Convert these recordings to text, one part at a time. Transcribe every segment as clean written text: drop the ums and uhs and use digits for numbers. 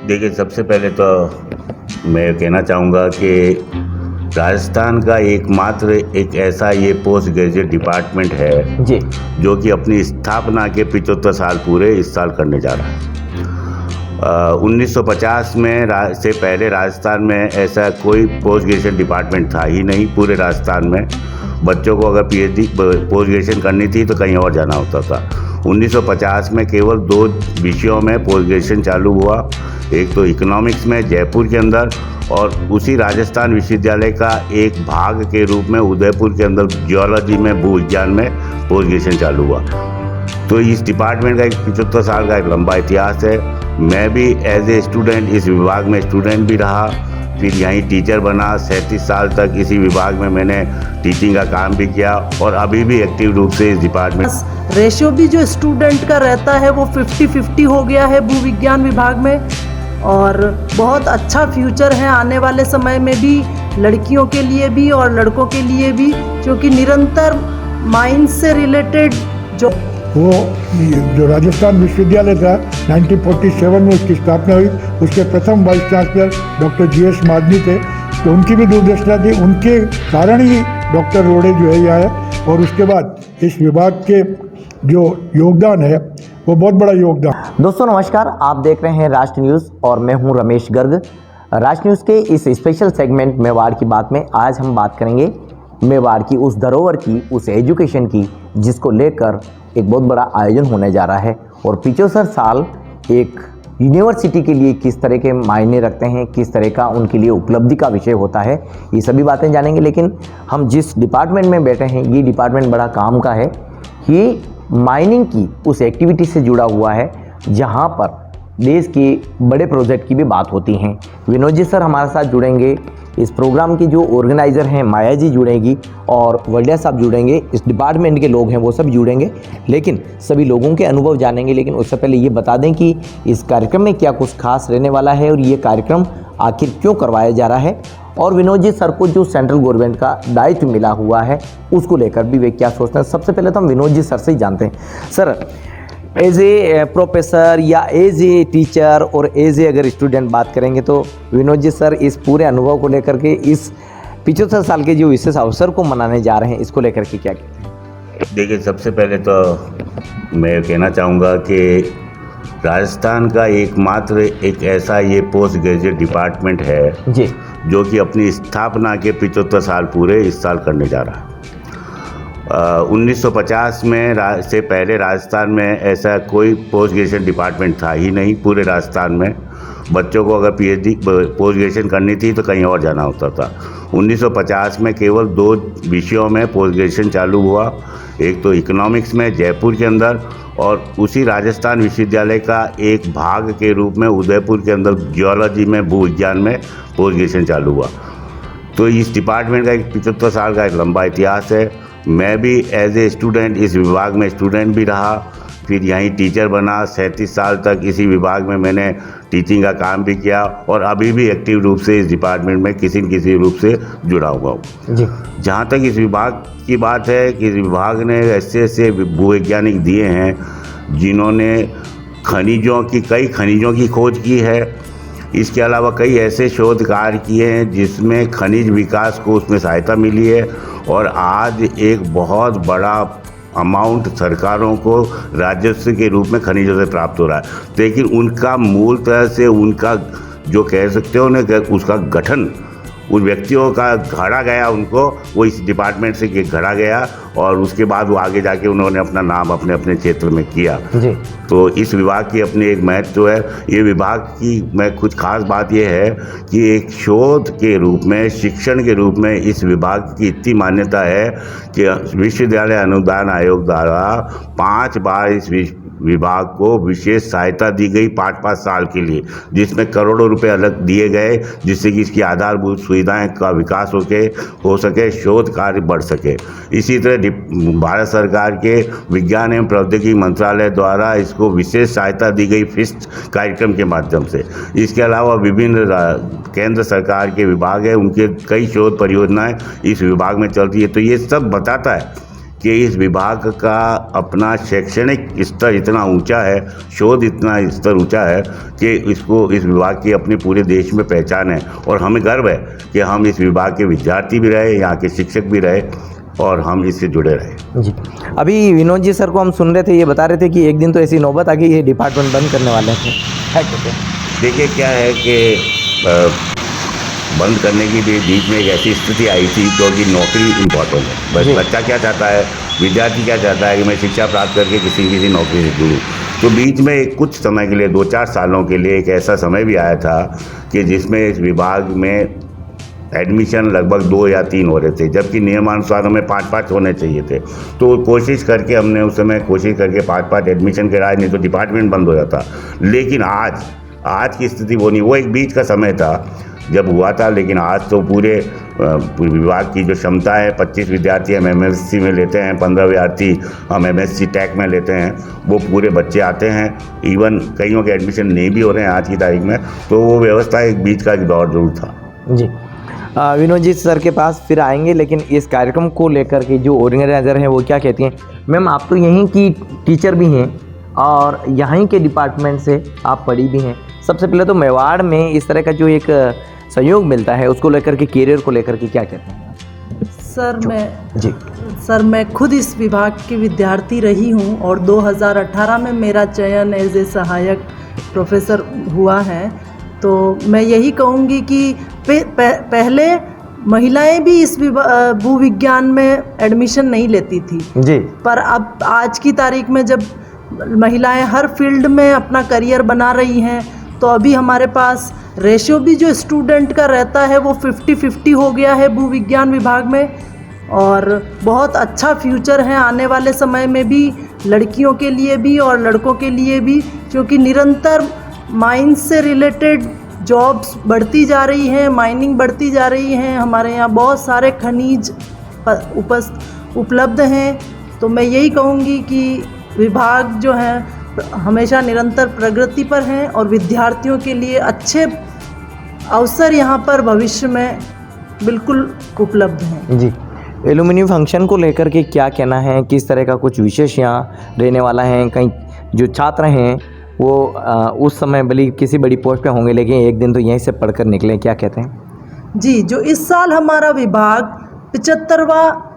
देखिए, सबसे पहले तो मैं कहना चाहूँगा कि राजस्थान का एकमात्र एक ऐसा ये पोस्ट ग्रेजुएट डिपार्टमेंट है जी। जो कि अपनी स्थापना के 75 साल पूरे इस साल करने जा रहा है। 1950 में से पहले राजस्थान में ऐसा कोई पोस्ट ग्रेजुएशन डिपार्टमेंट था ही नहीं पूरे राजस्थान में। बच्चों को अगर पीएचडी पोस्ट ग्रेजुएशन करनी थी तो कहीं और जाना होता था। 1950 में केवल 2 विषयों में पोस्ट ग्रेजुएशन चालू हुआ, एक तो इकोनॉमिक्स में जयपुर के अंदर और उसी राजस्थान विश्वविद्यालय का एक भाग के रूप में उदयपुर के अंदर जियोलॉजी में भूविज्ञान में पोस्ट ग्रेजुएशन चालू हुआ। तो इस डिपार्टमेंट का एक 75 साल का एक लंबा इतिहास है। मैं भी एज ए स्टूडेंट इस विभाग में स्टूडेंट भी रहा, फिर यहीं टीचर बना। 37 साल तक इसी विभाग में मैंने टीचिंग का काम भी किया और अभी भी एक्टिव रूप से इस डिपार्टमेंट। रेशियो भी जो स्टूडेंट का रहता है वो 50-50 हो गया है भूविज्ञान विभाग में, और बहुत अच्छा फ्यूचर है आने वाले समय में भी, लड़कियों के लिए भी और लड़कों के लिए भी, क्योंकि निरंतर माइंस से रिलेटेड जो राजस्थान विश्वविद्यालय था 1947 में उसकी स्थापना हुई। उसके प्रथम वाइस चांसलर डॉक्टर GS मादनी थे, तो उनकी भी दूरदर्शिता थी। उनके कारण ही डॉक्टर रोड़े जो है ये आए, और उसके बाद इस विभाग के जो योगदान है वो बहुत बड़ा योगदान। दोस्तों नमस्कार, आप देख रहे हैं राष्ट्र न्यूज़ और मैं हूं रमेश गर्ग। राष्ट्र न्यूज़ के इस स्पेशल सेगमेंट मेवाड़ की बात में आज हम बात करेंगे मेवाड़ की उस धरोहर की, उस एजुकेशन की, जिसको लेकर एक बहुत बड़ा आयोजन होने जा रहा है। और 75 साल एक यूनिवर्सिटी के लिए किस तरह के मायने रखते हैं, किस तरह का उनके लिए उपलब्धि का विषय होता है, ये सभी बातें जानेंगे। लेकिन हम जिस डिपार्टमेंट में बैठे हैं ये डिपार्टमेंट बड़ा काम का है। ये माइनिंग की उस एक्टिविटी से जुड़ा हुआ है जहाँ पर देश के बड़े प्रोजेक्ट की भी बात होती हैं। विनोद जी सर हमारे साथ जुड़ेंगे, इस प्रोग्राम की जो ऑर्गेनाइज़र हैं माया जी जुड़ेंगी और वर्डिया साहब जुड़ेंगे, इस डिपार्टमेंट के लोग हैं वो सब जुड़ेंगे। लेकिन सभी लोगों के अनुभव जानेंगे। लेकिन उससे पहले ये बता दें कि इस कार्यक्रम में क्या कुछ खास रहने वाला है और ये कार्यक्रम आखिर क्यों करवाया जा रहा है, और विनोद जी सर को जो सेंट्रल गवर्नमेंट का दायित्व मिला हुआ है उसको लेकर भी वे क्या सोचते हैं। सबसे पहले तो हम विनोद जी सर से ही जानते हैं। सर, एज ए प्रोफेसर या एज ए टीचर और एज ए अगर स्टूडेंट बात करेंगे तो विनोद जी सर इस पूरे अनुभव को लेकर के, इस 75 साल के जो विशेष अवसर को मनाने जा रहे हैं, इसको लेकर के क्या कहते हैं? देखिए, सबसे पहले तो मैं कहना चाहूँगा कि राजस्थान का एकमात्र एक ऐसा ये पोस्ट ग्रेजुएट डिपार्टमेंट है जी, जो कि अपनी स्थापना के 75 साल पूरे इस साल करने जा रहा है। 1950 में से पहले राजस्थान में ऐसा कोई पोस्ट ग्रेजुएशन डिपार्टमेंट था ही नहीं पूरे राजस्थान में। बच्चों को अगर पीएचडी पोस्ट ग्रेजुएशन करनी थी तो कहीं और जाना होता था। 1950 में केवल 2 विषयों में पोस्ट ग्रेजुएशन चालू हुआ, एक तो इकोनॉमिक्स में जयपुर के अंदर और उसी राजस्थान विश्वविद्यालय का एक भाग के रूप में उदयपुर के अंदर जियोलॉजी में भूविज्ञान में पोस्ट ग्रेजुएशन चालू हुआ। तो इस डिपार्टमेंट का एक 75 साल का एक लंबा इतिहास है। मैं भी एज ए स्टूडेंट इस विभाग में स्टूडेंट भी रहा, फिर यहीं टीचर बना। 37 साल तक इसी विभाग में मैंने टीचिंग का काम भी किया और अभी भी एक्टिव रूप से इस डिपार्टमेंट में किसी न किसी रूप से जुड़ा हुआ हूँ। जी, जहाँ तक इस विभाग की बात है कि इस विभाग ने ऐसे भूवैज्ञानिक दिए हैं जिन्होंने कई खनिजों की खोज की है। इसके अलावा कई ऐसे शोध कार्य किए हैं जिसमें खनिज विकास को उसमें सहायता मिली है, और आज एक बहुत बड़ा अमाउंट सरकारों को राजस्व के रूप में खनिजों से प्राप्त हो रहा है। लेकिन उनका मूल तरह से उनका जो कह सकते हो ना, उसका गठन उन व्यक्तियों का घड़ा गया, उनको वो इस डिपार्टमेंट से घड़ा गया और उसके बाद वो आगे जाके उन्होंने अपना नाम अपने अपने क्षेत्र में किया। जी, तो इस विभाग की अपनी एक महत्व है। ये विभाग की मैं कुछ खास बात ये है कि एक शोध के रूप में, शिक्षण के रूप में इस विभाग की इतनी मान्यता है कि विश्वविद्यालय अनुदान आयोग द्वारा 5 बार इस विभाग को विशेष सहायता दी गई 5-5 साल के लिए, जिसमें करोड़ों रुपए अलग दिए गए जिससे कि इसकी आधारभूत सुविधाएं का विकास हो सके, शोध कार्य बढ़ सके। इसी तरह भारत सरकार के विज्ञान एवं प्रौद्योगिकी मंत्रालय द्वारा इसको विशेष सहायता दी गई फिस्ट कार्यक्रम के माध्यम से। इसके अलावा विभिन्न केंद्र सरकार के विभाग है, उनके कई शोध परियोजनाएं इस विभाग में चलती है। तो ये सब बताता है कि इस विभाग का अपना शैक्षणिक स्तर इतना ऊंचा है, शोध इतना स्तर ऊंचा है कि इस विभाग की अपने पूरे देश में पहचान है। और हमें गर्व है कि हम इस विभाग के विद्यार्थी भी रहे, यहाँ के शिक्षक भी रहे और हम इससे जुड़े रहे। जी, अभी विनोद जी सर को हम सुन रहे थे, ये बता रहे थे कि एक दिन तो ऐसी नौबत आ गई ये डिपार्टमेंट बंद करने वाले थे, है क्या? देखिए क्या है कि बंद करने की भी बीच में एक ऐसी स्थिति आई थी क्योंकि नौकरी इम्पॉर्टेंट है। बस बच्चा क्या चाहता है, विद्यार्थी क्या चाहता है कि मैं शिक्षा प्राप्त करके किसी नौकरी से जुड़ूँ। तो बीच में कुछ समय के लिए 2-4 सालों के लिए एक ऐसा समय भी आया था कि जिसमें इस विभाग में एडमिशन लगभग 2 या 3 हो रहे थे, जबकि नियमानुसार हमें 5-5 होने चाहिए थे। तो कोशिश करके हमने उस समय 5-5 एडमिशन कराए, नहीं तो डिपार्टमेंट बंद हो जाता। लेकिन आज की स्थिति वो नहीं, वो एक बीच का समय था जब हुआ था। लेकिन आज तो पूरे विभाग की जो क्षमता है, 25 विद्यार्थी हम MSc में लेते हैं, 15 विद्यार्थी हम MSc टेक में लेते हैं, वो पूरे बच्चे आते हैं। इवन कईयों के एडमिशन नहीं भी हो रहे हैं आज की तारीख में। तो वो व्यवस्था एक बीच का दौर जरूर था। जी, विनोद जी सर के पास फिर आएंगे, लेकिन इस कार्यक्रम को लेकर के जो ऑर्गेनाइजर हैं वो क्या कहती हैं? मैम, आप तो यहीं की टीचर भी हैं और यहीं के डिपार्टमेंट से आप पढ़ी भी हैं। सबसे पहले तो मेवाड़ में इस तरह का जो एक सहयोग मिलता है उसको लेकर के, कैरियर को लेकर के क्या कहते हैं? सर मैं खुद इस विभाग की विद्यार्थी रही हूँ और 2018 में मेरा चयन एज ए सहायक प्रोफेसर हुआ है। तो मैं यही कहूँगी कि पहले महिलाएं भी इस भूविज्ञान में एडमिशन नहीं लेती थी जी, पर अब आज की तारीख में जब महिलाएं हर फील्ड में अपना करियर बना रही हैं, तो अभी हमारे पास रेशियो भी जो स्टूडेंट का रहता है वो 50-50 हो गया है भूविज्ञान विभाग में। और बहुत अच्छा फ्यूचर है आने वाले समय में भी, लड़कियों के लिए भी और लड़कों के लिए भी, क्योंकि निरंतर माइंस से रिलेटेड जॉब्स बढ़ती जा रही हैं, माइनिंग बढ़ती जा रही हैं। हमारे यहाँ बहुत सारे खनिज उपलब्ध हैं। तो मैं यही कहूँगी कि विभाग जो है हमेशा निरंतर प्रगति पर हैं और विद्यार्थियों के लिए अच्छे अवसर यहाँ पर भविष्य में बिल्कुल उपलब्ध हैं। जी, एलुमिनी फंक्शन को लेकर के क्या कहना है? किस तरह का कुछ विशेष यहाँ रहने वाला है? कहीं जो छात्र हैं वो उस समय भले किसी बड़ी पोस्ट पे होंगे, लेकिन एक दिन तो यहीं से पढ़कर निकले, क्या कहते हैं? जी, जो इस साल हमारा विभाग 75वां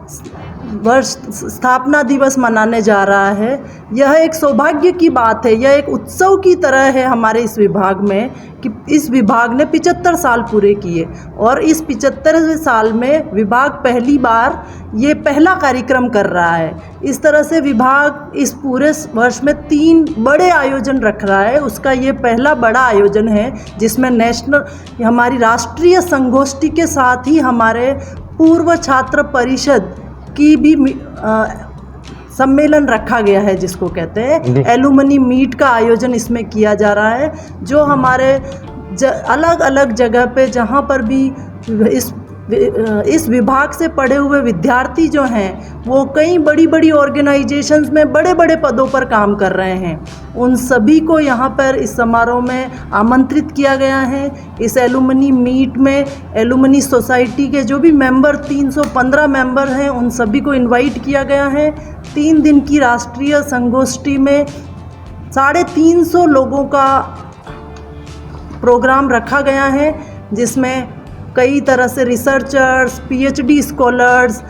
वर्ष स्थापना दिवस मनाने जा रहा है, यह एक सौभाग्य की बात है। यह एक उत्सव की तरह है हमारे इस विभाग में कि इस विभाग ने 75 साल पूरे किए और इस 75वें साल में विभाग पहली बार ये पहला कार्यक्रम कर रहा है। इस तरह से विभाग इस पूरे वर्ष में 3 बड़े आयोजन रख रहा है। उसका ये पहला बड़ा आयोजन है जिसमें हमारी राष्ट्रीय संगोष्ठी के साथ ही हमारे पूर्व छात्र परिषद की भी सम्मेलन रखा गया है, जिसको कहते हैं एलुमनी मीट का आयोजन इसमें किया जा रहा है। जो हमारे अलग अलग जगह पे जहाँ पर भी इस विभाग से पढ़े हुए विद्यार्थी जो हैं वो कई बड़ी बड़ी ऑर्गेनाइजेशंस में बड़े बड़े पदों पर काम कर रहे हैं, उन सभी को यहाँ पर इस समारोह में आमंत्रित किया गया है। इस एलुमनी मीट में एलुमनी सोसाइटी के जो भी मेंबर 315 मेंबर हैं उन सभी को इनवाइट किया गया है। 3 दिन की राष्ट्रीय संगोष्ठी में 350 लोगों का प्रोग्राम रखा गया है, जिसमें कई तरह से रिसर्चर्स, PhD स्कॉलर्स,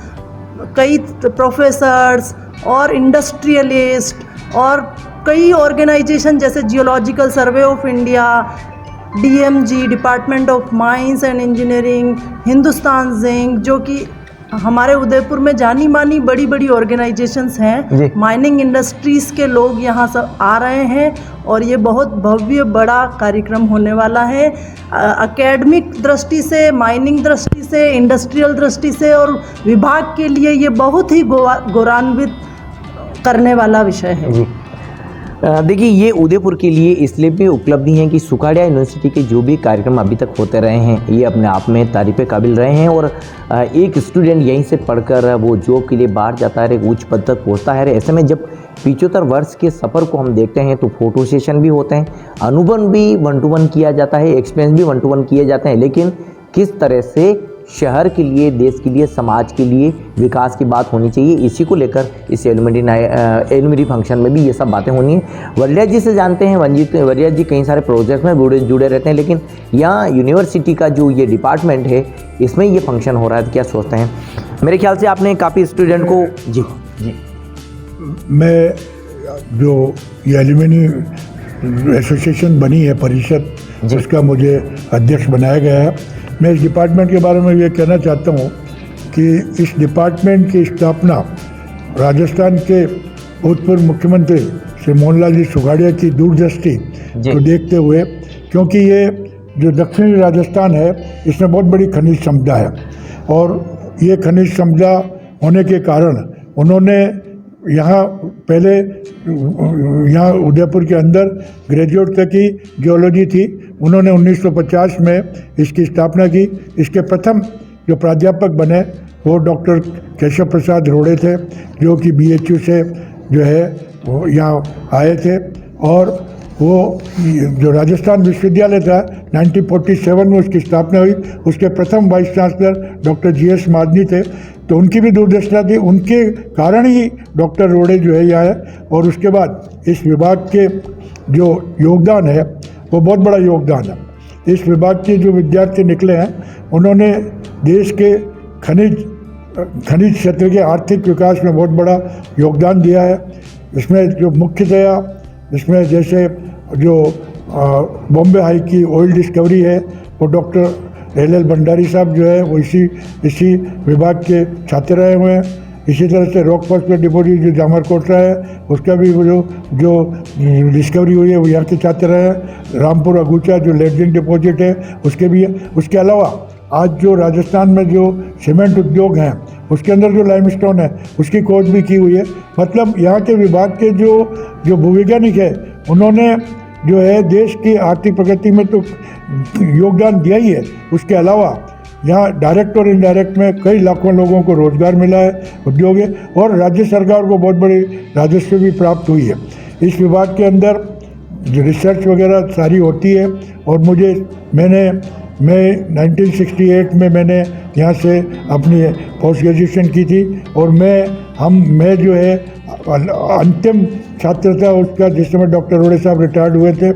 कई प्रोफेसर्स और इंडस्ट्रियलिस्ट और कई ऑर्गेनाइजेशन जैसे geological survey of India, DMG department of mines and engineering, Hindustan zinc, जो कि हमारे उदयपुर में जानी मानी बड़ी बड़ी ऑर्गेनाइजेशंस हैं, माइनिंग इंडस्ट्रीज़ के लोग यहाँ सब आ रहे हैं और ये बहुत भव्य बड़ा कार्यक्रम होने वाला है। एकेडमिक दृष्टि से, माइनिंग दृष्टि से, इंडस्ट्रियल दृष्टि से और विभाग के लिए ये बहुत ही गौरवान्वित करने वाला विषय है। देखिए, ये उदयपुर के लिए इसलिए भी उपलब्धि है कि सुखाड़िया यूनिवर्सिटी के जो भी कार्यक्रम अभी तक होते रहे हैं ये अपने आप में तारीफ़ काबिल रहे हैं और एक स्टूडेंट यहीं से पढ़कर वो जॉब के लिए बाहर जाता है, एक उच्च पद तक पहुँचता है। ऐसे में जब 75 वर्ष के सफ़र को हम देखते हैं तो फ़ोटो सेशन भी होते हैं, अनुभव भी 1-to-1 किया जाता है, एक्सपीरियंस भी 1-to-1 किए जाते हैं, लेकिन किस तरह से शहर के लिए, देश के लिए, समाज के लिए विकास की बात होनी चाहिए। इसी को लेकर इस एलुमनी फंक्शन में भी ये सब बातें होनी है। वरिया जी से जानते हैं, वरिया जी कई सारे प्रोजेक्ट में जुड़े रहते हैं, लेकिन यहाँ यूनिवर्सिटी का जो ये डिपार्टमेंट है इसमें ये फंक्शन हो रहा है, तो क्या सोचते हैं? मेरे ख्याल से आपने काफ़ी स्टूडेंट को जी मैं जो ये एल्यूमिनी एसोसिएशन बनी है परिषद, उसका मुझे अध्यक्ष बनाया गया है। मैं इस डिपार्टमेंट के बारे में ये कहना चाहता हूँ कि इस डिपार्टमेंट की स्थापना राजस्थान के भूतपूर्व मुख्यमंत्री श्री मोहनलाल जी सुखाड़िया की दूरदृष्टि को देखते हुए, क्योंकि ये जो दक्षिणी राजस्थान है इसमें बहुत बड़ी खनिज संपदा है और ये खनिज संपदा होने के कारण उन्होंने यहाँ पहले यहाँ उदयपुर के अंदर ग्रेजुएट तक की जियोलॉजी थी। उन्होंने 1950 में इसकी स्थापना की। इसके प्रथम जो प्राध्यापक बने वो डॉक्टर केशव प्रसाद रोड़े थे, जो कि BHU से जो है वो यहाँ आए थे। और वो जो राजस्थान विश्वविद्यालय था 1947 में उसकी स्थापना हुई। उसके प्रथम वाइस चांसलर डॉक्टर GS मादनी थे, तो उनकी भी दूरदर्शिता थी। उनके कारण ही डॉक्टर रोड़े जो है यहाँ है। और उसके बाद इस विभाग के जो योगदान है वो बहुत बड़ा योगदान है। इस विभाग के जो विद्यार्थी निकले हैं उन्होंने देश के खनिज क्षेत्र के आर्थिक विकास में बहुत बड़ा योगदान दिया है। इसमें जो मुख्यतया इसमें जैसे जो बॉम्बे हाई की ऑयल डिस्कवरी है वो डॉक्टर LL भंडारी साहब जो है वो इसी विभाग के छात्र रहे हुए हैं। इसी तरह से रॉक फॉस्फेट डिपोजिट जो जामरकोटला है उसका भी वो जो डिस्कवरी हुई है वो यहाँ के छात्र रहे हैं। रामपुर अगूचा जो लेड डिपोजिट है उसके भी है। उसके अलावा आज जो राजस्थान में जो सीमेंट उद्योग हैं उसके अंदर जो लाइमस्टोन है उसकी खोज भी की हुई है। मतलब यहाँ के विभाग के जो भूवैज्ञानिक है उन्होंने जो है देश की आर्थिक प्रगति में तो योगदान दिया ही है। उसके अलावा यहाँ डायरेक्ट और इनडायरेक्ट में कई लाखों लोगों को रोजगार मिला है, उद्योग है, और राज्य सरकार को बहुत बड़ी राजस्व भी प्राप्त हुई है। इस विभाग के अंदर जो रिसर्च वगैरह सारी होती है। और मैं 1968 में मैंने यहाँ से अपनी पोस्ट ग्रेजुएशन की थी और मैं जो है अंतिम छात्र था उसका, जिस समय डॉक्टर रोड़े साहब रिटायर्ड हुए थे।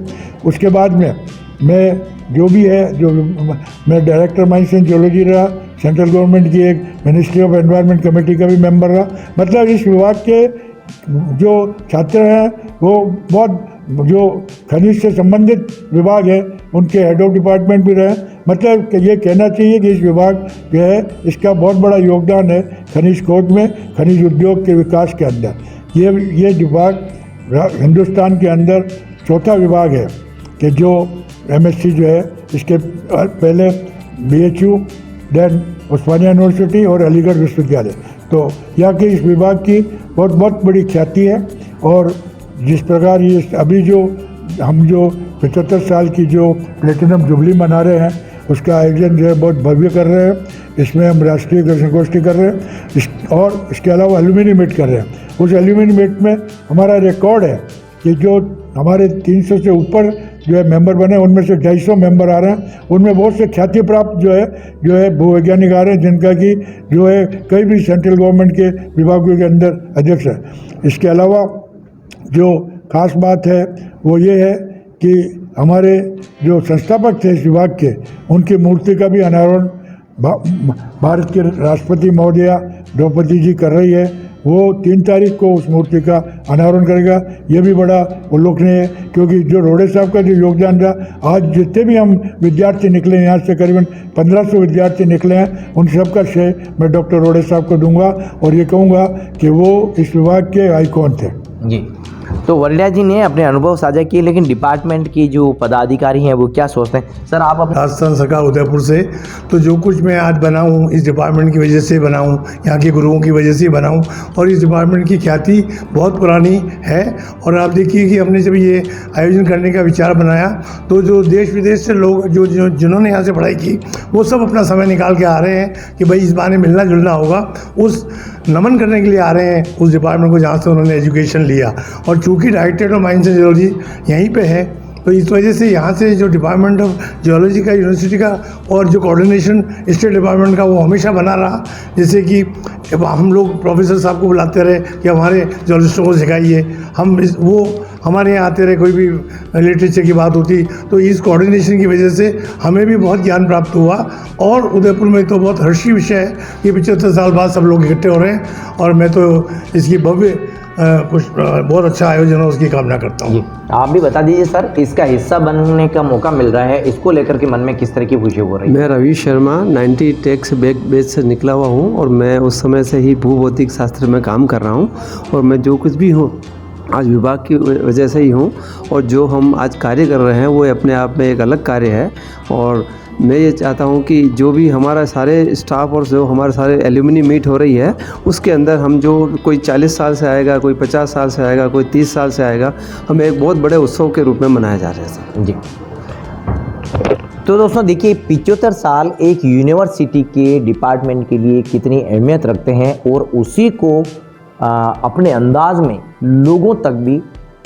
उसके बाद में मैं डायरेक्टर माइंस एंड जियोलॉजी रहा, सेंट्रल गवर्नमेंट की एक मिनिस्ट्री ऑफ एनवायरनमेंट कमेटी का भी मेंबर रहा। मतलब इस विभाग के जो छात्र हैं वो बहुत जो खनिज से संबंधित विभाग है उनके हेड ऑफ डिपार्टमेंट भी रहे। मतलब ये कहना चाहिए कि इस विभाग जो है इसका बहुत बड़ा योगदान है खनिज खोज में, खनिज उद्योग के विकास के अंदर। ये विभाग हिंदुस्तान के अंदर चौथा विभाग है कि जो MSc जो है इसके पहले BHU, देन उस्मानिया यूनिवर्सिटी और अलीगढ़ विश्वविद्यालय। तो यहाँ के इस विभाग की बहुत बड़ी ख्याति है। और जिस प्रकार ये अभी हम 75 साल की जो प्लेटिनम जुबली मना रहे हैं उसका आयोजन जो है बहुत भव्य कर रहे हैं। इसमें हम राष्ट्रीय संगोष्ठी कर रहे हैं और इसके अलावा एल्यूमिनी मीट कर रहे हैं। उस एल्यूमिनी मीट में हमारा रिकॉर्ड है कि जो हमारे 300 से ऊपर जो है मेंबर बने, उनमें से 250 मेंबर आ रहे हैं। उनमें बहुत से ख्याति प्राप्त जो है भूवैज्ञानिक आ रहे हैं, जिनका कि जो है कई भी सेंट्रल गवर्नमेंट के विभागों के अंदर अध्यक्ष है। इसके अलावा जो खास बात है वो ये है कि हमारे जो संस्थापक थे इस विभाग के, उनकी मूर्ति का भी अनावरण भारत के राष्ट्रपति महोदया द्रौपदी जी कर रही है। वो 3 तारीख को उस मूर्ति का अनावरण करेगा। ये भी बड़ा उल्लेखनीय है, क्योंकि जो रोड़े साहब का जो योगदान रहा, आज जितने भी हम विद्यार्थी निकले हैं, यहाँ से करीबन 1500 विद्यार्थी निकले हैं, उन सब का श्रेय मैं डॉक्टर रोड़े साहब को दूंगा और ये कहूँगा कि वो इस विभाग के आइकॉन थे। जी, तो वरिया जी ने अपने अनुभव साझा किए, लेकिन डिपार्टमेंट की जो पदाधिकारी हैं वो क्या सोचते हैं? सर आप अपने राजस्थान सरकार उदयपुर से, तो जो कुछ मैं आज बना हूँ इस डिपार्टमेंट की वजह से बना हूँ, यहाँ के गुरुओं की वजह से बना हूँ। और इस डिपार्टमेंट की ख्याति बहुत पुरानी है। और आप देखिए कि हमने जब ये आयोजन करने का विचार बनाया तो जो देश विदेश से लोग जिन्होंने यहाँ से पढ़ाई की वो सब अपना समय निकाल के आ रहे हैं कि भाई इस बहाने मिलना जुलना होगा, उस नमन करने के लिए आ रहे हैं उस डिपार्टमेंट को जहाँ से उन्होंने एजुकेशन लिया। और चूँकि directorate of mines and geology यहीं पे है, तो इस वजह से यहाँ से जो डिपार्टमेंट ऑफ जियोलॉजी का, यूनिवर्सिटी का और जो कोऑर्डिनेशन स्टेट डिपार्टमेंट का, वो हमेशा बना रहा। जैसे कि हम लोग प्रोफेसर साहब को बुलाते रहे कि हमारे जियोलॉजिस्टों को सिखाइए, वो हमारे यहाँ आते रहे, कोई भी लिटरेचर की बात होती। तो इस कोऑर्डिनेशन की वजह से हमें भी बहुत ज्ञान प्राप्त हुआ। और उदयपुर में तो बहुत हर्षी विषय है कि 75 साल बाद सब लोग इकट्ठे हो रहे हैं, और मैं तो इसकी भव्य कुछ बहुत अच्छा आयोजन हो उसकी कामना करता हूँ। आप भी बता दीजिए सर, इसका हिस्सा बनने का मौका मिल रहा है, इसको लेकर के मन में किस तरह की खुशी हो रही है? मैं रवि शर्मा 90 टेक्स बैच से निकला हुआ हूँ और मैं उस समय से ही भूभौतिक शास्त्र में काम कर रहा हूँ। और मैं जो कुछ भी हूँ आज विभाग की वजह से ही हूँ, और जो हम आज कार्य कर रहे हैं वो अपने आप में एक अलग कार्य है। और मैं ये चाहता हूँ कि जो भी हमारा सारे स्टाफ और जो हमारे सारे एल्यूमिनी मीट हो रही है, उसके अंदर हम जो कोई 40 साल से आएगा, कोई 50 साल से आएगा, कोई 30 साल से आएगा, हम एक बहुत बड़े उत्सव के रूप में मनाया जा रहा है सर। जी। तो दोस्तों देखिए, 75 साल एक यूनिवर्सिटी के डिपार्टमेंट के लिए कितनी अहमियत रखते हैं, और उसी को अपने अंदाज में लोगों तक भी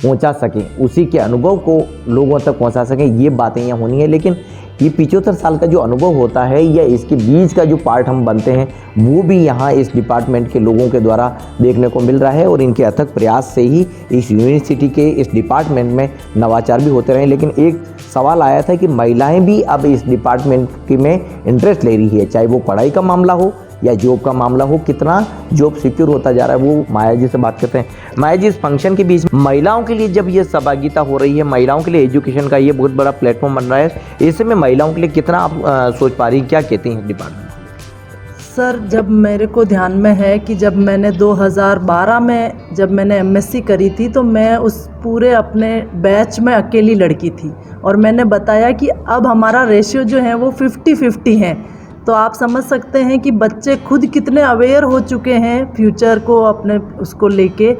पहुंचा सकें, उसी के अनुभव को लोगों तक पहुंचा सकें, ये बातें यहाँ होनी है। लेकिन ये 75 साल का जो अनुभव होता है या इसके बीच का जो पार्ट हम बनते हैं, वो भी यहाँ इस डिपार्टमेंट के लोगों के द्वारा देखने को मिल रहा है। और इनके अथक प्रयास से ही इस यूनिवर्सिटी के इस डिपार्टमेंट में नवाचार भी होते रहे। लेकिन एक सवाल आया था कि महिलाएं भी अब इस डिपार्टमेंट में इंटरेस्ट ले रही है, चाहे वो पढ़ाई का मामला हो या जॉब का मामला हो। कितना जॉब सिक्योर होता जा रहा है, वो माया जी से बात करते हैं। माया जी, इस फंक्शन के बीच महिलाओं के लिए जब ये सहभागिता हो रही है, महिलाओं के लिए एजुकेशन का ये बहुत बड़ा प्लेटफॉर्म बन रहा है, ऐसे में महिलाओं के लिए कितना आप सोच पा रही, क्या कहती हैं डिपार्टमेंट? सर, जब मेरे को ध्यान में है कि जब मैंने 2012 में जब मैंने एमएससी करी थी, तो मैं उस पूरे अपने बैच में अकेली लड़की थी, और मैंने बताया कि अब हमारा रेशियो जो है वो 50-50 है। तो आप समझ सकते हैं कि बच्चे खुद कितने अवेयर हो चुके हैं फ्यूचर को अपने उसको लेके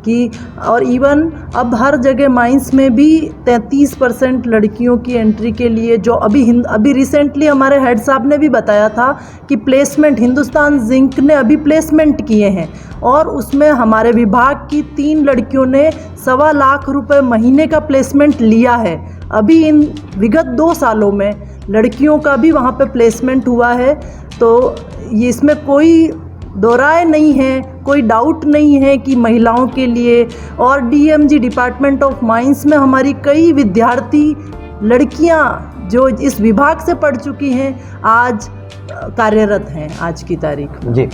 कि, और इवन अब हर जगह माइंस में भी 33% लड़कियों की एंट्री के लिए, जो अभी रिसेंटली हमारे हेड साहब ने भी बताया था कि प्लेसमेंट हिंदुस्तान जिंक ने अभी प्लेसमेंट किए हैं, और उसमें हमारे विभाग की 3 लड़कियों ने 1.25 लाख रुपए महीने का प्लेसमेंट लिया है। अभी इन विगत 2 सालों में लड़कियों का भी वहाँ पे प्लेसमेंट हुआ है। तो ये इसमें कोई दोराय नहीं है, कोई डाउट नहीं है कि महिलाओं के लिए, और डीएमजी डिपार्टमेंट ऑफ माइंस में हमारी कई विद्यार्थी लड़कियां जो इस विभाग से पढ़ चुकी हैं आज कार्यरत हैं आज की तारीख में। जी।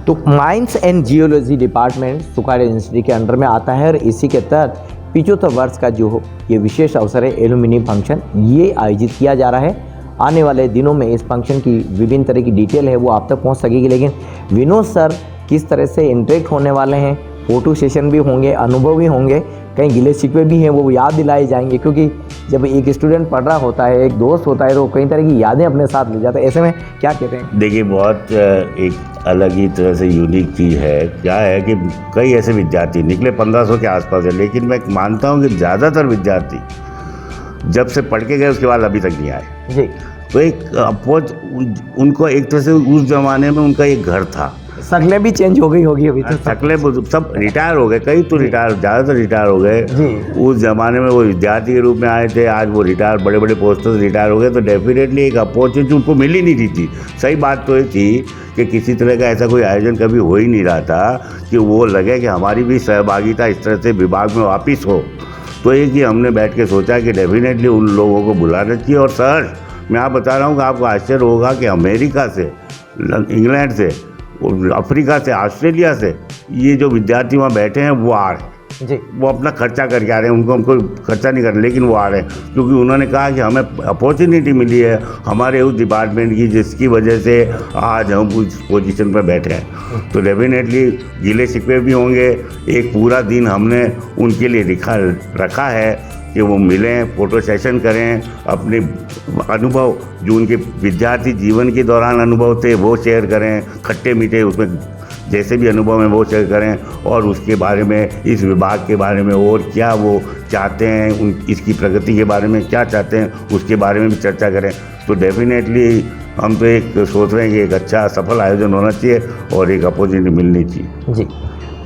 तो mines and geology department Sukhadia university के अंडर में आता है, और इसी के तहत 75 वर्ष का जो ये विशेष अवसर है, एलुमिनी फंक्शन, ये आयोजित किया जा रहा है। आने वाले दिनों में इस फंक्शन की विभिन्न तरह की डिटेल है वो आप तक पहुंच सकेगी। लेकिन विनोद सर किस तरह से इंटरेक्ट होने वाले हैं, फोटो सेशन भी होंगे, अनुभव भी होंगे, कहीं गिले शिकवे भी हैं वो याद दिलाए जाएंगे, क्योंकि जब एक स्टूडेंट पढ़ रहा होता है, एक दोस्त होता है, तो कई तरह की यादें अपने साथ ले जाता है। ऐसे में क्या कहते हैं? देखिए, बहुत एक अलग ही तरह से यूनिक चीज़ है। क्या है कि कई ऐसे विद्यार्थी निकले 1500 के आसपास है, लेकिन मैं मानता हूँ कि ज़्यादातर विद्यार्थी जब से पढ़ के गए उसके बाद अभी तक नहीं आए जी। तो एक अप्रोच उनको एक तरह से उस जमाने में उनका एक घर था। शक्लें भी चेंज हो गई होगी अभी तो। शक्लें सब रिटायर हो गए, कई तो रिटायर, ज़्यादातर रिटायर हो गए। उस ज़माने में वो विद्यार्थी के रूप में आए थे, आज वो रिटायर, बड़े बड़े पोस्टर रिटायर हो गए। तो डेफिनेटली एक अपॉर्चुनिटी उनको मिल ही नहीं रही थी। सही बात तो ये थी कि किसी तरह का ऐसा कोई आयोजन कभी हो ही नहीं रहा था कि वो लगे कि हमारी भी सहभागिता इस तरह से विभाग में वापस हो। तो एक ही हमने बैठ के सोचा कि डेफिनेटली उन लोगों को बुलाना चाहिए। और सर, मैं आप बता रहा हूँ कि आपको आश्चर्य होगा कि अमेरिका से, इंग्लैंड से, अफ्रीका से, ऑस्ट्रेलिया से ये जो विद्यार्थी वहाँ बैठे हैं वो आ रहे हैं जी। वो अपना खर्चा करके आ रहे हैं। उनको खर्चा नहीं करना, लेकिन वो आ रहे हैं क्योंकि उन्होंने कहा कि हमें अपॉर्चुनिटी मिली है हमारे उस डिपार्टमेंट की, जिसकी वजह से आज हम उस पोजीशन पर बैठे हैं। तो डेफिनेटली गिले शिकवे भी होंगे। एक पूरा दिन हमने उनके लिए रखा है कि वो मिलें, फोटो सेशन करें, अपने अनुभव जो उनके विद्यार्थी जीवन के दौरान अनुभव थे वो शेयर करें, खट्टे मीठे उसमें जैसे भी अनुभव हैं वो शेयर करें, और उसके बारे में, इस विभाग के बारे में और क्या वो चाहते हैं, इसकी प्रगति के बारे में क्या चाहते हैं, उसके बारे में भी चर्चा करें। तो डेफिनेटली हम तो एक सोच रहे हैं कि एक अच्छा सफल आयोजन होना चाहिए और एक अपॉर्चुनिटी मिलनी चाहिए। जी।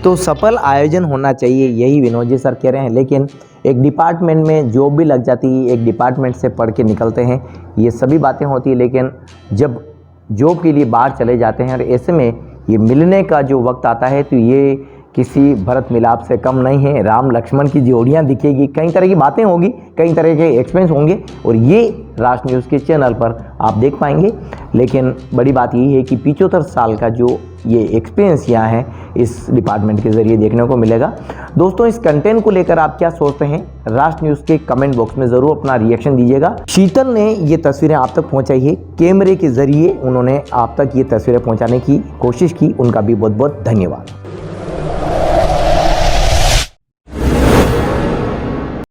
तो सफल आयोजन होना चाहिए, यही विनोद जी सर कह रहे हैं। लेकिन एक डिपार्टमेंट में जॉब भी लग जाती है, एक डिपार्टमेंट से पढ़ के निकलते हैं, ये सभी बातें होती है। लेकिन जब जॉब के लिए बाहर चले जाते हैं और ऐसे में ये मिलने का जो वक्त आता है तो ये किसी भरत मिलाप से कम नहीं है। राम लक्ष्मण की जोड़ियां दिखेगी, कई तरह की बातें होगी, कई तरह के एक्सपीरियंस होंगे और ये राष्ट्र न्यूज़ के चैनल पर आप देख पाएंगे। लेकिन बड़ी बात यही है कि 75 साल का जो ये एक्सपीरियंस यहाँ है इस डिपार्टमेंट के ज़रिए देखने को मिलेगा। दोस्तों, इस कंटेंट को लेकर आप क्या सोचते हैं, राष्ट्र न्यूज़ के कमेंट बॉक्स में ज़रूर अपना रिएक्शन दीजिएगा। शीतल ने ये तस्वीरें आप तक पहुँचाई है, कैमरे के ज़रिए उन्होंने आप तक ये तस्वीरें पहुँचाने की कोशिश की, उनका भी बहुत बहुत धन्यवाद।